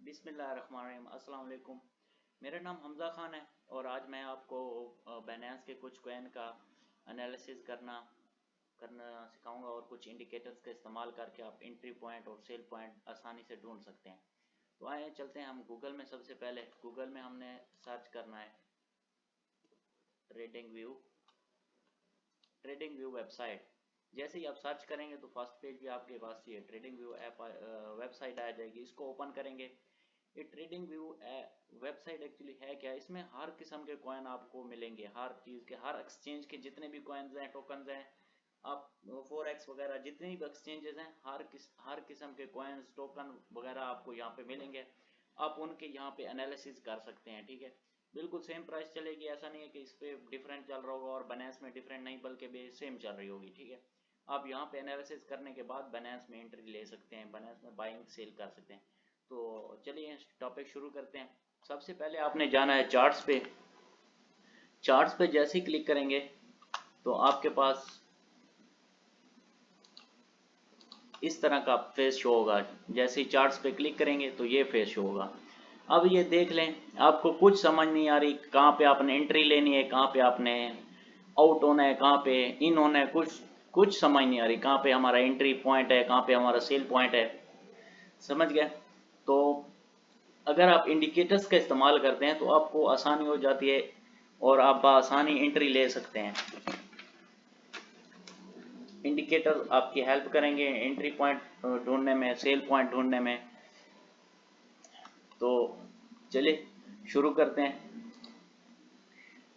बिस्मिल्लाहिर्रहमानिर्रहीम। अस्सलाम वालेकुम। मेरा नाम हमज़ा ख़ान है और आज मैं आपको बाइनेंस के कुछ कॉइन का एनालिसिस करना सिखाऊंगा और कुछ इंडिकेटर्स का इस्तेमाल करके आप एंट्री पॉइंट और सेल पॉइंट आसानी से ढूंढ सकते हैं। तो आइए चलते हैं हम गूगल में। सबसे पहले गूगल में हमने सर्च करना है ट्रेडिंग व्यू वेबसाइट। जैसे ही आप सर्च करेंगे तो फर्स्ट पेज भी आपके पास ये ट्रेडिंग व्यू ऐप वेबसाइट आ जाएगी। इसको ओपन करेंगे। ये ट्रेडिंग व्यू वेबसाइट एक्चुअली है क्या, इसमें हर किस्म के कॉइन आपको मिलेंगे। हर चीज़ के, हर एक्सचेंज के जितने भी कॉइन्स हैं, टोकन्स हैं, आप फोरेक्स वगैरह जितनी भी एक्सचेंजेस हैं, हर किस्म के कॉइन्स, टोकन वगैरह आपको यहाँ पे मिलेंगे। आप उनके यहाँ पे एनालिसिस कर सकते हैं। ठीक है, बिल्कुल सेम प्राइस चलेगी। ऐसा नहीं है कि इस पे डिफरेंट चल रहा होगा और बाइनेंस में डिफरेंट नहीं, बल्कि बेस सेम चल रही होगी। ठीक है, आप यहाँ पे एनालिसिस करने के बाद बाइनेंस में एंट्री ले सकते हैं, बाइनेंस में बाइंग सेल कर सकते हैं। तो चलिए टॉपिक शुरू करते हैं। सबसे पहले आपने जाना है चार्ट्स पे। चार्ट्स पे जैसे ही क्लिक करेंगे तो आपके पास इस तरह का फेस शो होगा। जैसे ही चार्ट्स पे क्लिक करेंगे तो ये फेस शो होगा। अब ये देख लें, आपको कुछ समझ नहीं आ रही कहाँ पे आपने एंट्री लेनी है, कहाँ पे आपने आउट होना है, कहाँ पे इन होना है, कुछ समझ नहीं आ रही कहाँ पे हमारा एंट्री पॉइंट है, कहाँ पे हमारा सेल पॉइंट है। समझ गए? तो अगर आप इंडिकेटर्स का इस्तेमाल करते हैं तो आपको आसानी हो जाती है और आप आसानी एंट्री ले सकते हैं। इंडिकेटर आपकी हेल्प करेंगे एंट्री पॉइंट ढूंढने में, सेल पॉइंट ढूंढने में। तो चलिए शुरू करते हैं।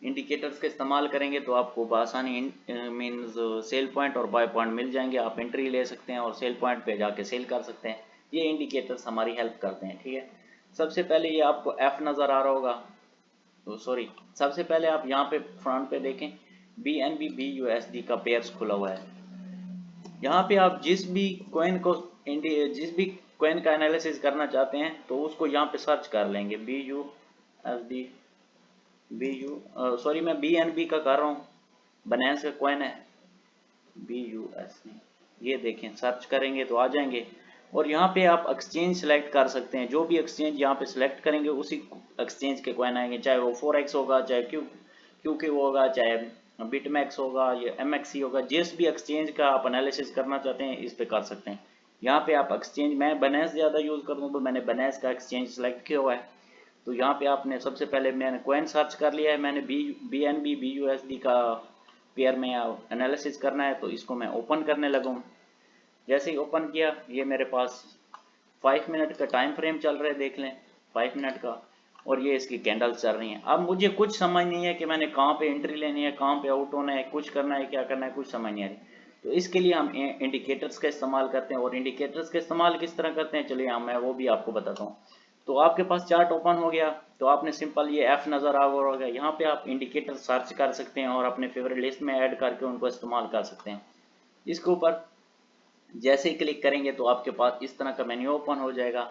इंडिकेटर्स का इस्तेमाल करेंगे तो आपको बआसानी मीन्स सेल पॉइंट और बाय पॉइंट मिल जाएंगे। आप एंट्री ले सकते हैं और सेल पॉइंट पे जाके सेल कर सकते हैं। ये इंडिकेटर्स हमारी हेल्प करते हैं। ठीक है, सबसे पहले ये आपको एफ नज़र आ रहा होगा, तो सॉरी, सबसे पहले आप यहाँ पे फ्रंट पे देखें, BNB BUSD का पेयर्स खुला हुआ है। यहाँ पे आप जिस भी कॉइन का एनालिसिस करना चाहते हैं तो उसको यहाँ पे सर्च कर लेंगे। BUSD सॉरी, मैं BNB का कर रहा हूँ, बाइनेंस का कॉइन है BUSD। ये देखें, सर्च करेंगे तो आ जाएंगे और यहाँ पे आप एक्सचेंज सेलेक्ट कर सकते हैं। जो भी एक्सचेंज यहाँ पे सेलेक्ट करेंगे उसी एक्सचेंज के कॉइन आएंगे, चाहे वो फोरेक्स होगा, चाहे QQ होगा, चाहे बिटमैक्स होगा, या MXC होगा। जिस भी एक्सचेंज का आप एनालिसिस करना चाहते हैं इस पे कर सकते हैं। यहाँ पे आप एक्सचेंज, मैं बाइनेंस ज़्यादा यूज़ कर दूँ तो मैंने बाइनेंस का एक्सचेंज सेलेक्ट किया हुआ है। तो यहाँ पे आपने सबसे पहले मैंने कॉइन सर्च कर लिया है, मैंने BNB BUSD का पेयर में एनालिसिस करना है तो इसको मैं ओपन करने लगा हूँ। जैसे ही ओपन किया, ये मेरे पास 5 मिनट का टाइम फ्रेम चल रहा है, देख लें 5 मिनट का, और ये इसकी कैंडल्स चल रही हैं। अब मुझे कुछ समझ नहीं है कि मैंने कहाँ पे एंट्री लेनी है, कहाँ पे आउट होना है, कुछ करना है, क्या करना है, कुछ समझ नहीं आ रही। तो इसके लिए हम इंडिकेटर्स का इस्तेमाल करते हैं। और इंडिकेटर्स का इस्तेमाल किस तरह करते हैं, चलिए मैं वो भी आपको बताता हूँ। तो आपके पास चार्ट ओपन हो गया तो आपने सिंपल ये एफ नज़र आ रहा होगा, यहाँ पे आप इंडिकेटर सर्च कर सकते हैं और अपने फेवरेट लिस्ट में ऐड करके उनको इस्तेमाल कर सकते हैं। इसके ऊपर जैसे ही क्लिक करेंगे तो आपके पास इस तरह का मेन्यू ओपन हो जाएगा।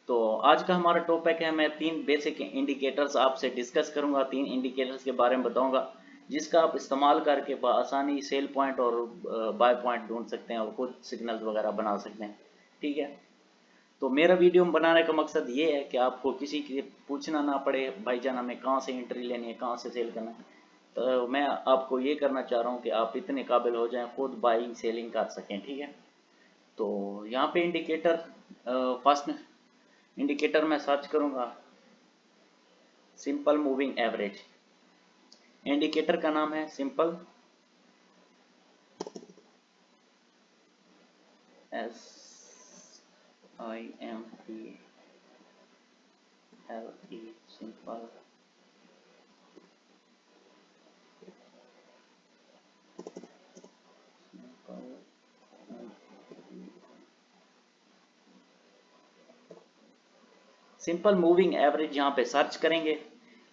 तो आज का हमारा टॉपिक है, मैं 3 बेसिक इंडिकेटर्स आपसे डिस्कस करूंगा, 3 इंडिकेटर्स के बारे में बताऊंगा जिसका आप इस्तेमाल करके आसानी सेल पॉइंट और बाय पॉइंट ढूंढ सकते हैं और कुछ सिग्नल्स वगैरह बना सकते हैं। ठीक है, तो मेरा वीडियो बनाने का मकसद ये है कि आपको किसी के पूछना ना पड़े, भाईजान हमें कहाँ से एंट्री लेनी है, कहाँ से सेल करना है। तो मैं आपको ये करना चाह रहा हूँ कि आप इतने काबिल हो जाएं, खुद बाइंग सेलिंग कर सकें। ठीक है, तो यहाँ पे इंडिकेटर, फर्स्ट इंडिकेटर मैं सर्च करूँगा सिंपल मूविंग एवरेज। इंडिकेटर का नाम है simple SIMPLE, simple. Simple moving average यहाँ पे सर्च करेंगे।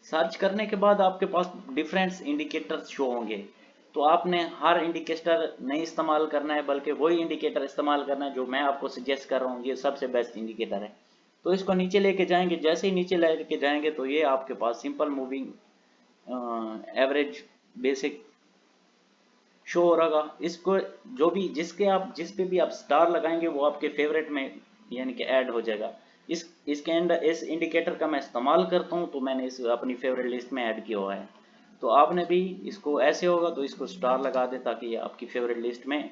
सर्च करने के बाद आपके पास डिफरेंट इंडिकेटर्स शो होंगे। तो आपने हर इंडिकेटर नहीं इस्तेमाल करना है, बल्कि वही इंडिकेटर इस्तेमाल करना है जो मैं आपको सजेस्ट कर रहा हूँ। ये सबसे बेस्ट इंडिकेटर है। तो इसको नीचे लेके जाएंगे। जैसे ही नीचे लेके जाएंगे तो ये आपके पास simple moving average basic show हो रहा। इसको जो भी जिस पे भी आप स्टार लगाएंगे वो आपके फेवरेट में यानी कि ऐड हो जाएगा। इसके अंदर इस इंडिकेटर का मैं इस्तेमाल करता हूँ, तो मैंने इस अपनी फेवरेट लिस्ट में ऐड किया हुआ है। तो आपने भी इसको ऐसे होगा तो इसको स्टार लगा दें ताकि ये आपकी फेवरेट लिस्ट में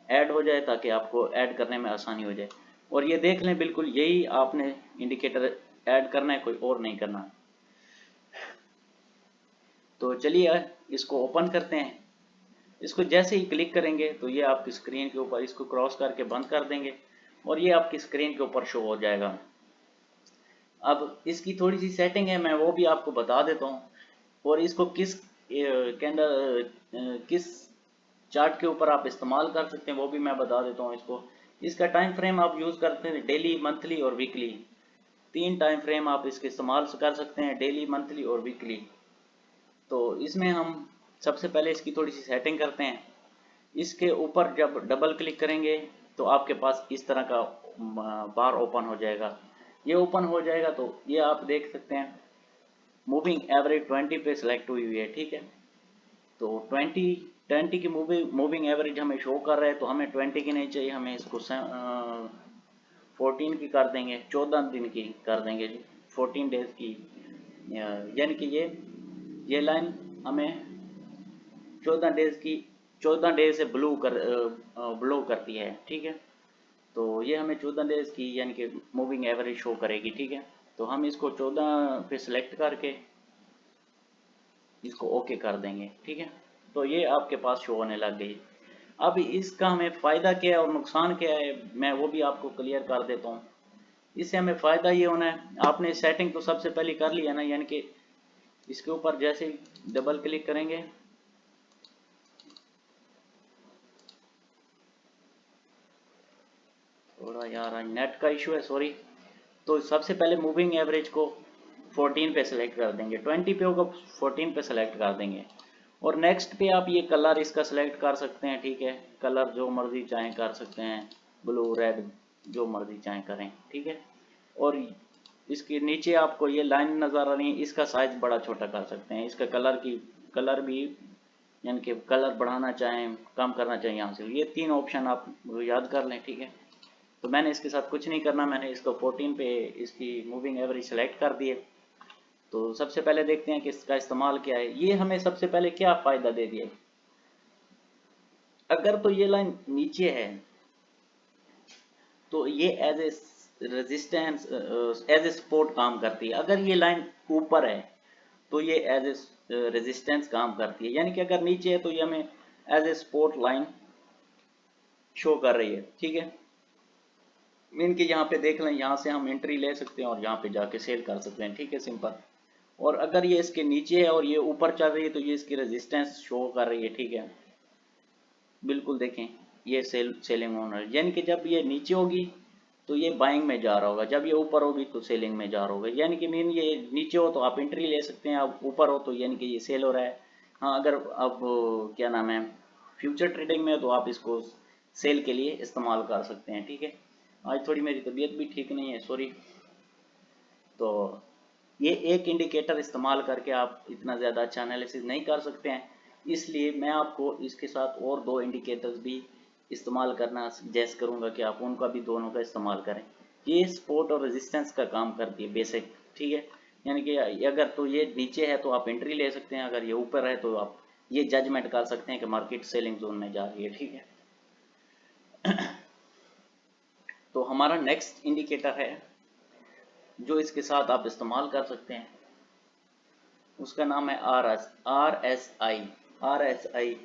ऐड हो जाए, ताकि आपको ऐड करने में आसानी हो जाए। और ये देख लें, बिल्कुल यही आपने इंडिकेटर ऐड करना है, कोई और नहीं करना। तो चलिए इसको ओपन करते हैं। इसको जैसे ही क्लिक करेंगे तो ये आपकी स्क्रीन के ऊपर, इसको क्रॉस करके बंद कर देंगे और ये आपकी स्क्रीन के ऊपर शो हो जाएगा। अब इसकी थोड़ी सी सेटिंग है, मैं वो भी आपको बता देता हूँ। और इसको किस कैंडल किस चार्ट के ऊपर आप इस्तेमाल कर सकते हैं वो भी मैं बता देता हूँ इसको। इसका टाइम फ्रेम आप यूज़ करते हैं डेली, मंथली और वीकली। 3 टाइम फ्रेम आप इसके इस्तेमाल कर सकते हैं, डेली, मंथली और वीकली। तो इसमें हम सबसे पहले इसकी थोड़ी सी सेटिंग करते हैं। इसके ऊपर जब डबल क्लिक करेंगे तो आपके पास इस तरह का बार ओपन हो जाएगा। ये ओपन हो जाएगा तो ये आप देख सकते हैं मूविंग एवरेज 20 पे सिलेक्ट हुई हुई है, ठीक है। तो 20 की मूविंग एवरेज हमें शो कर रहा है, तो हमें 20 की नहीं चाहिए, हमें इसको 14 की कर देंगे, 14 दिन की कर देंगे, 14 डेज की। यानी कि ये लाइन हमें 14 डेज की, 14 डेज से ब्लो करती है, ठीक है। तो ये हमें 14 डेज की यानी कि मूविंग एवरेज शो करेगी, ठीक है। तो हम इसको 14 पे सिलेक्ट करके इसको ओके कर देंगे, ठीक है। तो ये आपके पास शो होने लग गई। अब इसका हमें फ़ायदा क्या है और नुकसान क्या है, मैं वो भी आपको क्लियर कर देता हूँ। इससे हमें फ़ायदा ये होना है, आपने सेटिंग तो सबसे पहले कर लिया ना, यानी कि इसके ऊपर जैसे ही डबल क्लिक करेंगे, थोड़ा यार नेट का इशू है, सॉरी। तो सबसे पहले मूविंग एवरेज को 14 पे सेलेक्ट कर देंगे, 20 पे होगा 14 पे सेलेक्ट कर देंगे। और नेक्स्ट पे आप ये कलर इसका सेलेक्ट कर सकते हैं, ठीक है। कलर जो मर्जी चाहें कर सकते हैं, ब्लू, रेड, जो मर्जी चाहें करें, ठीक है। और इसके नीचे आपको ये लाइन नज़र आ रही है, इसका साइज बड़ा छोटा कर सकते हैं, इसका कलर भी, यानी कि कलर बढ़ाना चाहें, कम करना चाहें, यहाँ से ये 3 ऑप्शन आप याद कर लें, ठीक है। तो मैंने इसके साथ कुछ नहीं करना, मैंने इसको 14 पे इसकी मूविंग एवरेज सेलेक्ट कर दिए। तो सबसे पहले देखते हैं कि इसका इस्तेमाल क्या है। ये हमें सबसे पहले क्या फ़ायदा दे दिया, अगर तो ये लाइन नीचे है तो ये as a resistance, as a support काम करती है। अगर ये लाइन ऊपर है तो ये एज ए रेजिस्टेंस काम करती है, यानी कि अगर नीचे है तो ये हमें as a support line show कर रही है, ठीक है। मीन कि यहाँ पे देख लें, यहाँ से हम एंट्री ले सकते हैं और यहाँ पे जाके सेल कर सकते हैं, ठीक है, सिंपल। और अगर ये इसके नीचे है और ये ऊपर चल रही है तो ये इसकी रेजिस्टेंस शो कर रही है, ठीक है। बिल्कुल देखें, ये सेलिंग होना है, यानी कि जब ये नीचे होगी तो ये बाइंग में जा रहा होगा, जब ये ऊपर होगी तो सेलिंग में जा रहा होगा। यानी कि मीन ये नीचे हो तो आप एंट्री ले सकते हैं, आप ऊपर हो तो यानी कि ये सेल हो रहा है। हाँ, अगर अब क्या नाम है, फ्यूचर ट्रेडिंग में तो आप इसको सेल के लिए इस्तेमाल कर सकते हैं, ठीक है। आज थोड़ी मेरी तबीयत भी ठीक नहीं है, सॉरी। तो ये एक इंडिकेटर इस्तेमाल करके आप इतना ज़्यादा अच्छा एनालिसिस नहीं कर सकते हैं, इसलिए मैं आपको इसके साथ और 2 इंडिकेटर्स भी इस्तेमाल करना सजेस्ट करूंगा कि आप उनका भी, दोनों का इस्तेमाल करें। ये सपोर्ट और रेजिस्टेंस का काम करती है बेसिक, ठीक है। यानी कि अगर तो ये नीचे है तो आप एंट्री ले सकते हैं, अगर ये ऊपर है तो आप ये जजमेंट कर सकते हैं कि मार्केट सेलिंग जोन में जा रही है, ठीक है। तो हमारा नेक्स्ट इंडिकेटर है जो इसके साथ आप इस्तेमाल कर सकते हैं, उसका नाम है RSI। RSI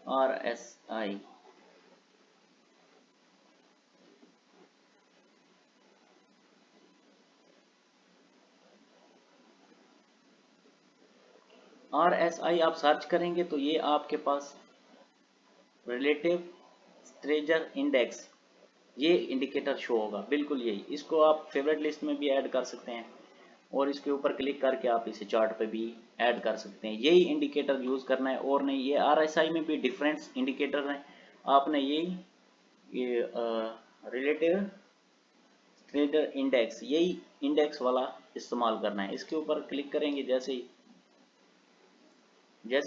RSI RSI आप सर्च करेंगे तो ये आपके पास रिलेटिव ट्रेजर इंडेक्स, ये इंडिकेटर शो होगा, बिल्कुल यही। इसको आप फेवरेट लिस्ट में भी ऐड कर सकते हैं और इसके ऊपर क्लिक करके आप इसे चार्ट पे भी ऐड कर सकते हैं। यही इंडिकेटर यूज़ करना है और नहीं। ये RSI में भी डिफरेंट इंडिकेटर हैं, आपने ये रिलेटिव ट्रेडर इंडेक्स, यही इंडेक्स वाला इस्तेमाल करना है। इसके ऊपर क्लिक करेंगे, जैसे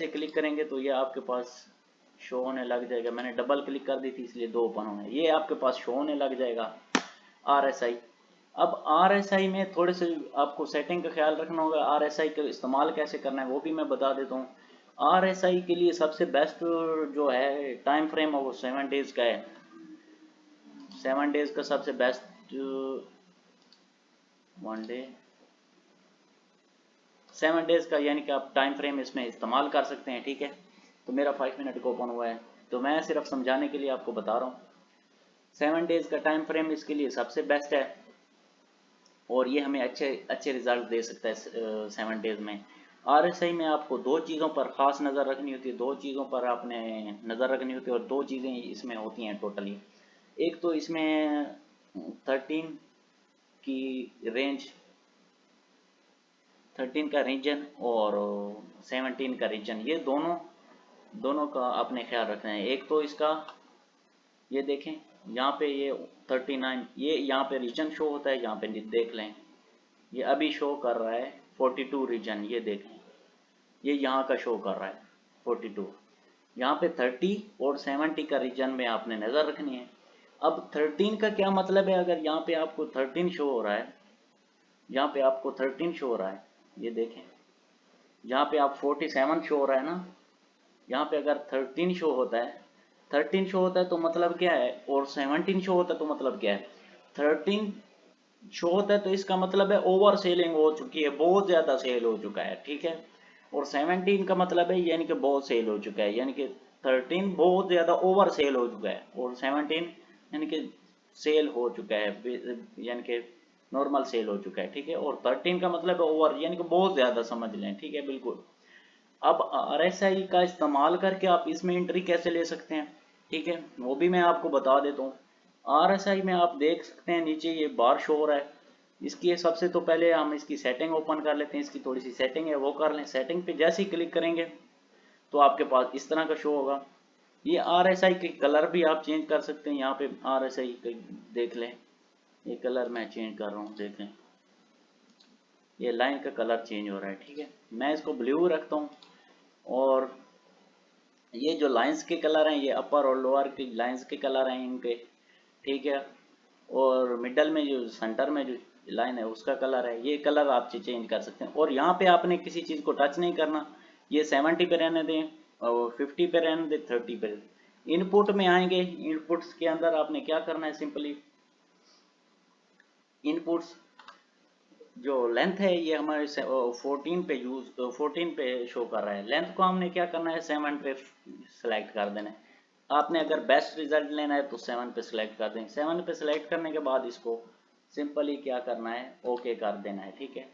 क्लिक करेंगे तो ये आपके पास शो होने लग जाएगा। मैंने डबल क्लिक कर दी थी इसलिए 2 ओपन होंगे। ये आपके पास शो होने लग जाएगा RSI। अब RSI में थोड़े से आपको सेटिंग का ख्याल रखना होगा। RSI का इस्तेमाल कैसे करना है वो भी मैं बता देता हूँ। RSI के लिए सबसे बेस्ट जो है टाइम फ्रेम है वो 7 डेज का है। 7 डेज का सबसे बेस्ट 1 डे 7 डेज का यानी कि आप टाइम फ्रेम इसमें इस्तेमाल कर सकते हैं। ठीक है, तो मेरा 5 मिनट का ओपन हुआ है, तो मैं सिर्फ समझाने के लिए आपको बता रहा हूँ। 7 डेज का टाइम फ्रेम इसके लिए सबसे बेस्ट है और ये हमें अच्छे अच्छे रिजल्ट दे सकता है 7 डेज में। RSI में आपको 2 चीज़ों पर ख़ास नज़र रखनी होती है, 2 चीज़ों पर आपने नज़र रखनी होती है और 2 चीज़ें इसमें होती हैं टोटली। एक तो इसमें 13 की रेंज 13 का रीजन और 17 का रीजन, ये दोनों दोनों का आपने ख्याल रखना है। एक तो इसका ये देखें यहाँ पे ये 39 ये यहाँ पे रीजन शो होता है, यहाँ पे देख लें ये अभी शो कर रहा है 42 रीजन, ये देखें ये यहाँ का शो कर रहा है 42। यहाँ पे 30 और 70 का रीजन में आपने नज़र रखनी है। अब 13 का क्या मतलब है, अगर यहाँ पे आपको 13 शो हो रहा है, यहाँ पे आपको 13 शो हो रहा है, ये देखें यहाँ पे आप 47 शो हो रहा है ना, यहाँ पे अगर 13 शो होता है 13 शो होता है तो मतलब क्या है, और 17 शो होता है तो मतलब क्या है। 13 शो होता है तो इसका मतलब है ओवर सेलिंग हो चुकी है, बहुत ज़्यादा सेल हो चुका है। ठीक है, और 17 का मतलब है यानी कि बहुत सेल हो चुका है, यानी कि 13 बहुत ज़्यादा ओवर सेल हो चुका है और 17 यानी कि सेल हो चुका है, यानी कि नॉर्मल सेल हो चुका है। ठीक है, और 13 का मतलब है ओवर यानी कि बहुत ज़्यादा समझ लें। ठीक है, बिल्कुल। अब RSI का इस्तेमाल करके आप इसमें एंट्री कैसे ले सकते हैं, ठीक है, वो भी मैं आपको बता देता हूँ। RSI में आप देख सकते हैं नीचे ये बार शो हो रहा है, इसकी सबसे तो पहले हम इसकी सेटिंग ओपन कर लेते हैं। इसकी थोड़ी सी सेटिंग है वो कर लें। सेटिंग पे जैसे ही क्लिक करेंगे तो आपके पास इस तरह का शो होगा। ये RSI के कलर भी आप चेंज कर सकते हैं। यहाँ पे RSI देख लें, ये कलर मैं चेंज कर रहा हूँ, देखें ये लाइन का कलर चेंज हो रहा है। ठीक है, मैं इसको ब्लू रखता हूँ और ये जो लाइंस के कलर हैं ये अपर और लोअर की लाइंस के कलर हैं इनके। ठीक है, और मिडल में जो सेंटर में जो लाइन है उसका कलर है, ये कलर आप चेंज कर सकते हैं। और यहाँ पे आपने किसी चीज़ को टच नहीं करना, ये 70 पे रहने दें और 50 पे रहने दें, 30 पे। इनपुट में आएंगे, इनपुट्स के अंदर आपने क्या करना है, सिंपली इनपुट्स जो लेंथ है ये हमारे 14 पे शो कर रहा है। लेंथ को हमने क्या करना है, 7 पे सिलेक्ट कर देना है। आपने अगर बेस्ट रिजल्ट लेना है तो 7 पे सिलेक्ट कर दें। 7 पे सिलेक्ट करने के बाद इसको सिंपली क्या करना है, ओके कर देना है। ठीक है,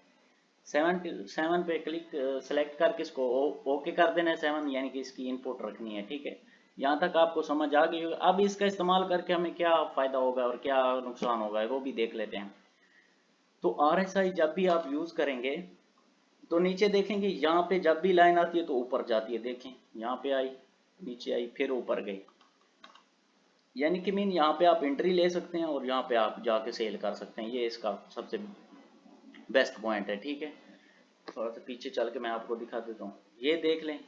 7 पे क्लिक सेलेक्ट करके इसको ओके कर देना है। 7 यानी कि इसकी इनपुट रखनी है। ठीक है, यहाँ तक आपको समझ आ गई होगी। अब इसका इस्तेमाल करके हमें क्या फ़ायदा होगा और क्या नुकसान होगा वो भी देख लेते हैं। तो RSI जब भी आप यूज़ करेंगे तो नीचे देखेंगे यहाँ पे जब भी लाइन आती है तो ऊपर जाती है। देखें यहाँ पे आई, नीचे आई, फिर ऊपर गई, यानी कि मीन यहाँ पे आप एंट्री ले सकते हैं और यहाँ पे आप जाके सेल कर सकते हैं। ये इसका सबसे बेस्ट पॉइंट है। ठीक है, थोड़ा सा पीछे चल के मैं आपको दिखा देता हूँ। ये देख लें,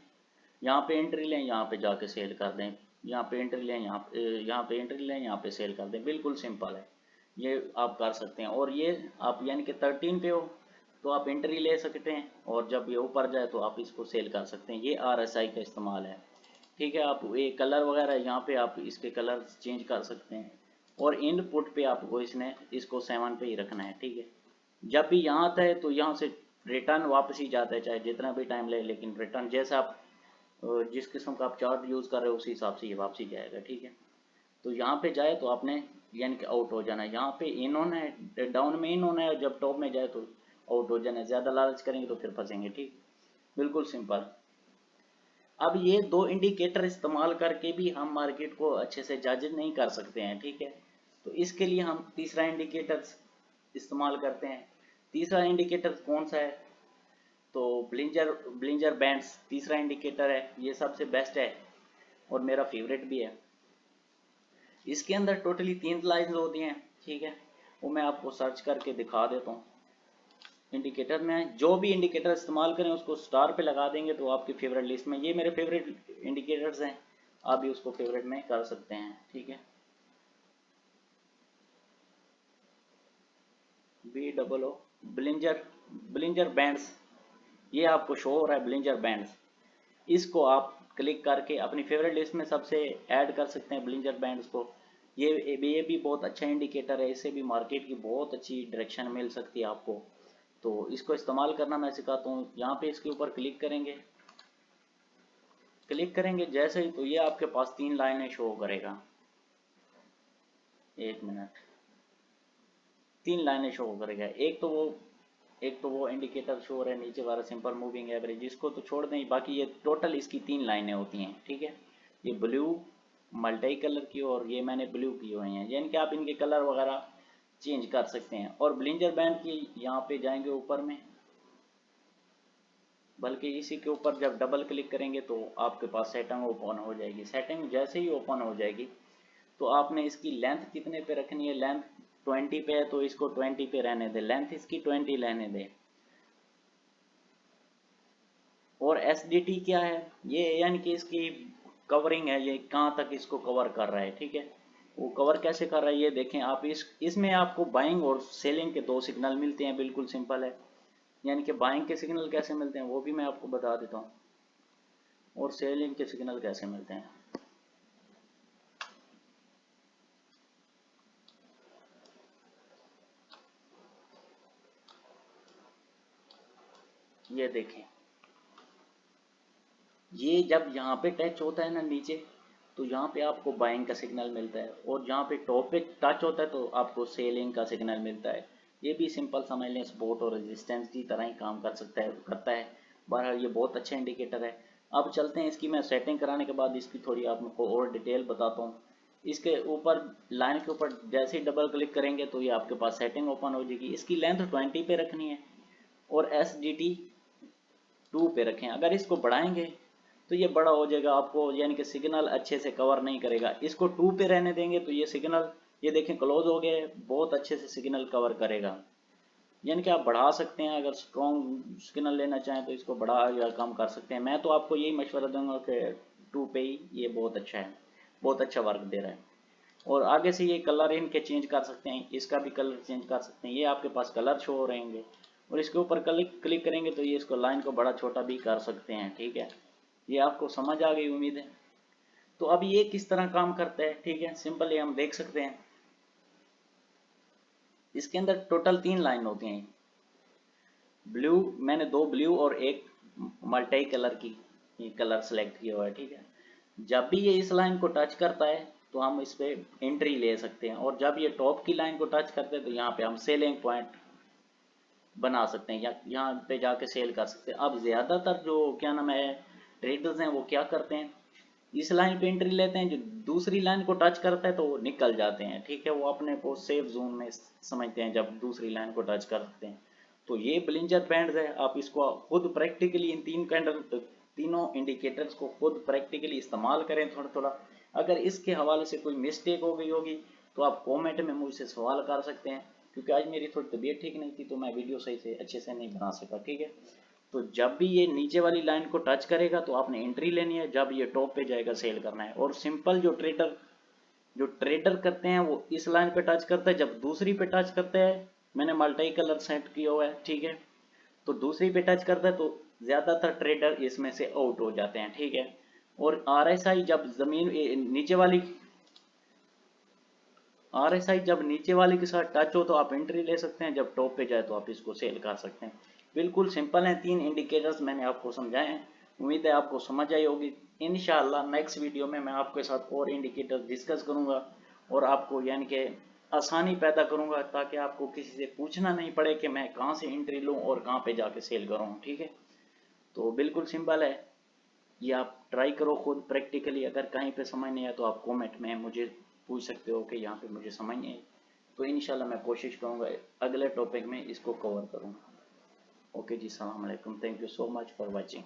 यहाँ पे एंट्री लें, यहाँ पे जाके सेल कर दें, यहाँ पे एंट्री लें, यहाँ पे एंट्री लें, यहाँ पे सेल कर दें। बिल्कुल सिंपल है, ये आप कर सकते हैं। और ये आप यानी कि 13 पे हो तो आप एंट्री ले सकते हैं और जब ये ऊपर जाए तो आप इसको सेल कर सकते हैं। ये RSI का इस्तेमाल है। ठीक है, आप ये कलर वगैरह यहाँ पे आप इसके कलर चेंज कर सकते हैं और इनपुट पे आपको इसको 7 पे ही रखना है। ठीक है, जब भी यहाँ आता है तो यहाँ से रिटर्न वापस ही जाता है, चाहे जितना भी टाइम ले, लेकिन रिटर्न जैसा आप जिस किस्म का आप चार्ट यूज़ कर रहे हो उसी हिसाब से ये वापसी जाएगा। ठीक है, तो यहाँ पे जाए तो आपने यानी कि आउट हो जाना है। यहाँ पे इन होना है, डाउन में इन होना है, जब टॉप में जाए तो आउट हो जाना है। ज़्यादा लालच करेंगे तो फिर फंसेंगे। ठीक, बिल्कुल सिंपल। अब ये 2 इंडिकेटर इस्तेमाल करके भी हम मार्केट को अच्छे से जज नहीं कर सकते हैं। ठीक है, तो इसके लिए हम तीसरा इंडिकेटर इस्तेमाल करते हैं। तीसरा इंडिकेटर कौन सा है, तो ब्लिंजर बैंड्स तीसरा इंडिकेटर है। ये सबसे बेस्ट है और मेरा फेवरेट भी है। इसके अंदर टोटली 3 लाइन्स होती हैं। ठीक है, वो मैं आपको सर्च करके दिखा देता हूँ। इंडिकेटर में जो भी इंडिकेटर इस्तेमाल करें उसको स्टार पे लगा देंगे तो आपकी फेवरेट लिस्ट में ये मेरे फेवरेट इंडिकेटर्स हैं। आप भी उसको फेवरेट में कर सकते हैं, ठीक है। BOO ब्लिंजर, ब्लिंजर बैंड्स, ये आपको शो हो रहा है ब्लिंजर बैंड्स। इसको आप क्लिक करके अपनी फेवरेट लिस्ट में सबसे ऐड कर सकते हैं ब्लिंजर बैंड्स को। ये भी बहुत अच्छा इंडिकेटर है, इससे भी मार्केट की बहुत अच्छी डायरेक्शन मिल सकती है आपको। तो इसको इस्तेमाल करना मैं सिखाता हूँ। यहाँ पे इसके ऊपर क्लिक करेंगे, क्लिक करेंगे जैसे ही, तो ये आपके पास 3 लाइनें शो करेगा। 1 मिनट, 3 लाइनें शो करेगा। एक तो वो इंडिकेटर शो हो रहा है नीचे वाला सिंपल मूविंग एवरेज, इसको तो छोड़ दें, बाकी ये टोटल इसकी 3 लाइनें होती हैं, ठीक है। ये ब्लू मल्टी कलर की और ये मैंने ब्लू की हुई हैं, यानी कि आप इनके कलर वगैरह चेंज कर सकते हैं। और ब्लिंजर बैंड की यहाँ पे जाएंगे ऊपर में, बल्कि इसी के ऊपर जब डबल क्लिक करेंगे तो आपके पास सेटिंग ओपन हो जाएगी। सेटिंग जैसे ही ओपन हो जाएगी तो आपने इसकी लेंथ कितने पे रखनी है, लेंथ 20 पे है तो इसको 20 पे रहने दें, लेंथ इसकी 20 रहने दें। और SDT क्या है, ये यानी कि इसकी कवरिंग है, ये कहाँ तक इसको कवर कर रहा है, ठीक है। वो कवर कैसे कर रहा है ये देखें आप। इसमें आपको बाइंग और सेलिंग के 2 सिग्नल मिलते हैं, बिल्कुल सिंपल है। यानी कि बाइंग के सिग्नल कैसे मिलते हैं वो भी मैं आपको बता देता हूँ, और सेलिंग के सिग्नल कैसे मिलते हैं। ये देखें, ये जब यहाँ पे टच होता है ना नीचे, तो यहाँ पे आपको बाइंग का सिग्नल मिलता है, और जहाँ पे टॉप पे टच होता है तो आपको सेलिंग का सिग्नल मिलता है। ये भी सिंपल समझ लें, सपोर्ट और रेजिस्टेंस की तरह ही काम कर सकता है, करता है। बहरहाल ये बहुत अच्छा इंडिकेटर है। अब चलते हैं इसकी, मैं सेटिंग कराने के बाद इसकी थोड़ी आपको और डिटेल बताता हूँ। इसके ऊपर लाइन के ऊपर जैसे ही डबल क्लिक करेंगे तो ये आपके पास सेटिंग ओपन हो जाएगी। इसकी लेंथ 20 पे रखनी है और SDT 2 पे रखें। अगर इसको बढ़ाएंगे तो ये बड़ा हो जाएगा आपको, यानी कि सिग्नल अच्छे से कवर नहीं करेगा। इसको 2 पे रहने देंगे तो ये सिग्नल, ये देखें क्लोज हो गया है, बहुत अच्छे से सिग्नल कवर करेगा। यानी कि आप बढ़ा सकते हैं, अगर स्ट्रॉन्ग सिग्नल लेना चाहें तो इसको बढ़ा या कम कर सकते हैं। मैं तो आपको यही मशवरा दूंगा कि 2 पे ही, ये बहुत अच्छा है, बहुत अच्छा वर्क दे रहा है। और आगे से ये कलर इनके चेंज कर सकते हैं, इसका भी कलर चेंज कर सकते हैं। ये आपके पास कलर शो हो रहेंगे, और इसके ऊपर क्लिक करेंगे तो ये इसको लाइन को बड़ा छोटा भी कर सकते हैं, ठीक है। ये आपको समझ आ गई उम्मीद है। तो अब ये किस तरह काम करता है, ठीक है, सिंपली हम देख सकते हैं। इसके अंदर टोटल 3 लाइन होती हैं। ब्लू, मैंने 2 ब्लू और एक मल्टी कलर की कलर सेलेक्ट किया हुआ है, ठीक है। जब भी ये इस लाइन को टच करता है तो हम इस पे एंट्री ले सकते हैं, और जब ये टॉप की लाइन को टच करते हैं तो यहाँ पे हम सेलिंग पॉइंट बना सकते हैं, या यहाँ पे जाके सेल कर सकते हैं। अब ज़्यादातर जो क्या नाम है ट्रेडर्स हैं वो क्या करते हैं, इस लाइन पे एंट्री लेते हैं, जो दूसरी लाइन को टच करता है तो वो निकल जाते हैं, ठीक है। वो अपने को सेफ जोन में समझते हैं जब दूसरी लाइन को टच करते हैं। तो ये ब्लिंजर बैंड्स है, आप इसको खुद प्रैक्टिकली इन तीनों इंडिकेटर्स को खुद प्रैक्टिकली इस्तेमाल करें थोड़ा थोड़ा। अगर इसके हवाले से कोई मिस्टेक हो गई होगी तो आप कमेंट में मुझसे सवाल कर सकते हैं, क्योंकि आज मेरी थोड़ी तबीयत ठीक नहीं थी तो मैं वीडियो सही से अच्छे से नहीं बना सका, ठीक है। तो जब भी ये नीचे वाली लाइन को टच करेगा तो आपने एंट्री लेनी है, जब ये टॉप पे जाएगा सेल करना है। और सिंपल जो ट्रेडर करते हैं वो इस लाइन पे टच करता है, जब दूसरी पे टच करते हैं, मैंने मल्टी कलर सेट किया हुआ है, ठीक है, तो दूसरी पे टच करता है तो ज्यादातर ट्रेडर इसमें से आउट हो जाते हैं, ठीक है। और RSI जब जमीन नीचे वाली RSI जब नीचे वाले के साथ टच हो तो आप एंट्री ले सकते हैं, जब टॉप पे जाए तो आप इसको सेल कर सकते हैं। बिल्कुल सिंपल हैं, 3 इंडिकेटर्स मैंने आपको समझाए हैं। उम्मीद है आपको समझ आई होगी। इंशाल्लाह नेक्स्ट वीडियो में मैं आपके साथ और इंडिकेटर डिस्कस करूंगा, और आपको यानी कि आसानी पैदा करूंगा, ताकि आपको किसी से पूछना नहीं पड़े कि मैं कहाँ से एंट्री लूँ और कहाँ पे जाके सेल करूँ, ठीक है। तो बिल्कुल सिंपल है, ये आप ट्राई करो खुद प्रैक्टिकली। अगर कहीं पे समझ नहीं आया तो आप कमेंट में मुझे पूछ सकते हो कि यहाँ पे मुझे समझ नहीं आई, तो इंशाल्लाह मैं कोशिश करूँगा अगले टॉपिक में इसको कवर करूँगा। ओके जी, सलाम अलैकुम, thank you so much for watching.